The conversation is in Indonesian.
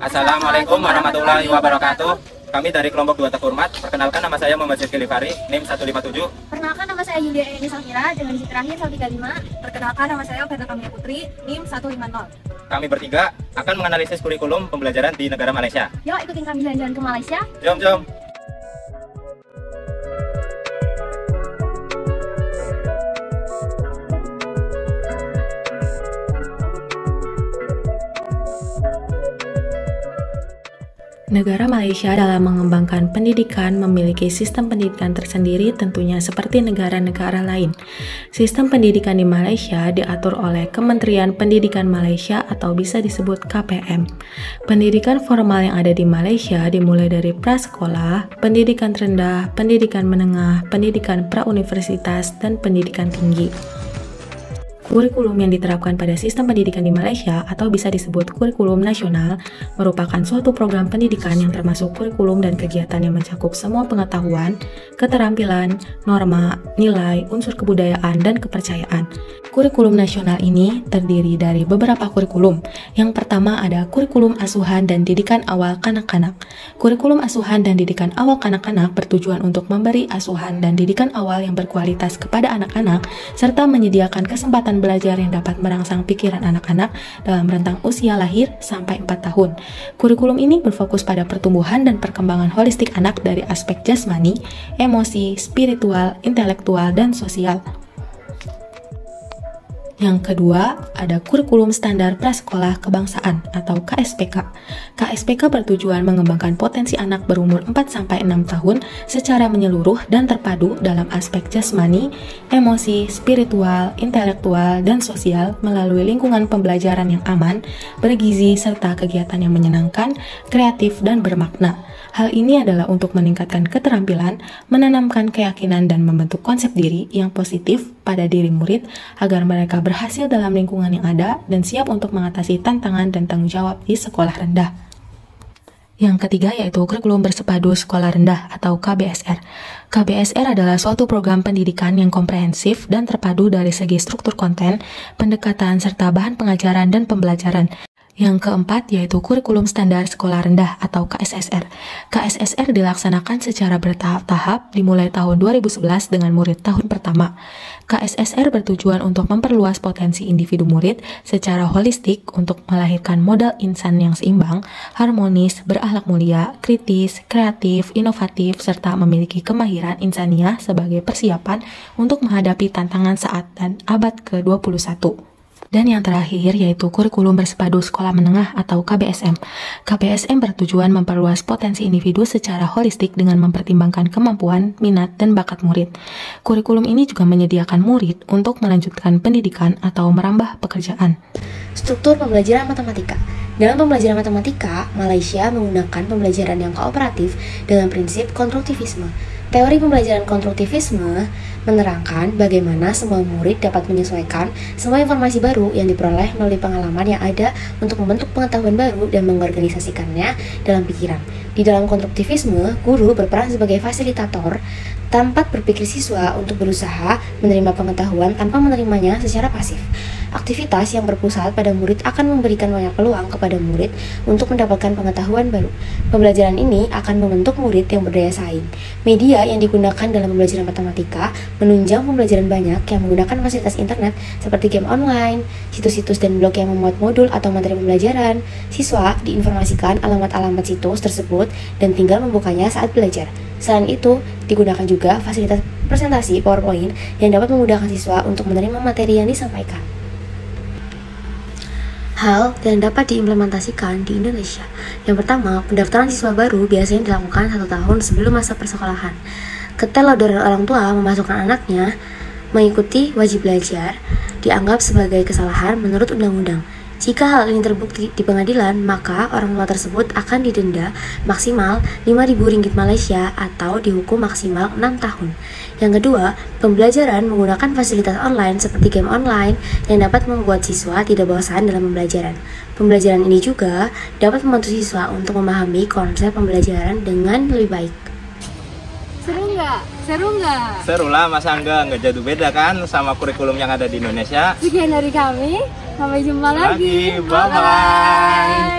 Assalamualaikum warahmatullahi wabarakatuh. Kami dari kelompok 2 terhormat. Perkenalkan, nama saya Muhammad Zikri Fari, NIM 157. Perkenalkan, nama saya Yulia Eni Samira dengan digit terakhir 135. Perkenalkan, nama saya Fedra Kamia Putri, NIM 150. Kami bertiga akan menganalisis kurikulum pembelajaran di negara Malaysia. Yuk ikutin kami jalan-jalan ke Malaysia. Jom. Negara Malaysia dalam mengembangkan pendidikan memiliki sistem pendidikan tersendiri tentunya seperti negara-negara lain. Sistem pendidikan di Malaysia diatur oleh Kementerian Pendidikan Malaysia atau bisa disebut KPM. Pendidikan formal yang ada di Malaysia dimulai dari prasekolah, pendidikan rendah, pendidikan menengah, pendidikan prauniversitas, dan pendidikan tinggi. Kurikulum yang diterapkan pada sistem pendidikan di Malaysia atau bisa disebut kurikulum nasional merupakan suatu program pendidikan yang termasuk kurikulum dan kegiatan yang mencakup semua pengetahuan, keterampilan, norma, nilai, unsur kebudayaan, dan kepercayaan. Kurikulum nasional ini terdiri dari beberapa kurikulum. Yang pertama ada kurikulum asuhan dan didikan awal kanak-kanak. Kurikulum asuhan dan didikan awal kanak-kanak bertujuan untuk memberi asuhan dan didikan awal yang berkualitas kepada anak-anak serta menyediakan kesempatan belajar yang dapat merangsang pikiran anak-anak dalam rentang usia lahir sampai 4 tahun. Kurikulum ini berfokus pada pertumbuhan dan perkembangan holistik anak dari aspek jasmani, emosi, spiritual, intelektual, dan sosial. Yang kedua, ada kurikulum standar prasekolah kebangsaan atau KSPK. KSPK bertujuan mengembangkan potensi anak berumur 4-6 tahun secara menyeluruh dan terpadu dalam aspek jasmani, emosi, spiritual, intelektual, dan sosial melalui lingkungan pembelajaran yang aman, bergizi, serta kegiatan yang menyenangkan, kreatif, dan bermakna. Hal ini adalah untuk meningkatkan keterampilan, menanamkan keyakinan, dan membentuk konsep diri yang positif pada diri murid agar mereka berhasil dalam lingkungan yang ada dan siap untuk mengatasi tantangan dan tanggung jawab di sekolah rendah. Yang ketiga yaitu kurikulum bersepadu sekolah rendah atau KBSR. KBSR adalah suatu program pendidikan yang komprehensif dan terpadu dari segi struktur konten, pendekatan, serta bahan pengajaran dan pembelajaran. Yang keempat yaitu kurikulum standar sekolah rendah atau KSSR. KSSR dilaksanakan secara bertahap-tahap dimulai tahun 2011 dengan murid tahun pertama. KSSR bertujuan untuk memperluas potensi individu murid secara holistik untuk melahirkan modal insan yang seimbang, harmonis, berakhlak mulia, kritis, kreatif, inovatif, serta memiliki kemahiran insaniah sebagai persiapan untuk menghadapi tantangan saat dan abad ke-21. Dan yang terakhir yaitu kurikulum bersepadu sekolah menengah atau KBSM. KBSM bertujuan memperluas potensi individu secara holistik dengan mempertimbangkan kemampuan, minat, dan bakat murid. Kurikulum ini juga menyediakan murid untuk melanjutkan pendidikan atau merambah pekerjaan. Struktur pembelajaran matematika. Dalam pembelajaran matematika, Malaysia menggunakan pembelajaran yang kooperatif dengan prinsip konstruktivisme. Teori pembelajaran konstruktivisme menerangkan bagaimana semua murid dapat menyesuaikan semua informasi baru yang diperoleh melalui pengalaman yang ada untuk membentuk pengetahuan baru dan mengorganisasikannya dalam pikiran. Di dalam konstruktivisme, guru berperan sebagai fasilitator tempat berpikir siswa untuk berusaha menerima pengetahuan tanpa menerimanya secara pasif. Aktivitas yang berpusat pada murid akan memberikan banyak peluang kepada murid untuk mendapatkan pengetahuan baru. Pembelajaran ini akan membentuk murid yang berdaya saing. Media yang digunakan dalam pembelajaran matematika menunjang pembelajaran banyak yang menggunakan fasilitas internet seperti game online, situs-situs dan blog yang memuat modul atau materi pembelajaran. Siswa diinformasikan alamat-alamat situs tersebut dan tinggal membukanya saat belajar. Selain itu, digunakan juga fasilitas presentasi PowerPoint yang dapat memudahkan siswa untuk menerima materi yang disampaikan. Hal yang dapat diimplementasikan di Indonesia. Yang pertama, pendaftaran siswa baru biasanya dilakukan 1 tahun sebelum masa persekolahan. Keteledoran orang tua memasukkan anaknya mengikuti wajib belajar dianggap sebagai kesalahan menurut undang-undang. Jika hal ini terbukti di pengadilan, maka orang tua tersebut akan didenda maksimal Rp5.000 Malaysia atau dihukum maksimal 6 tahun. Yang kedua, pembelajaran menggunakan fasilitas online seperti game online yang dapat membuat siswa tidak bosan dalam pembelajaran. Pembelajaran ini juga dapat membantu siswa untuk memahami konsep pembelajaran dengan lebih baik. Seru nggak? Seru nggak? Seru lah, masa nggak jauh beda kan sama kurikulum yang ada di Indonesia. Sekian dari kami, sampai jumpa lagi. Bye-bye.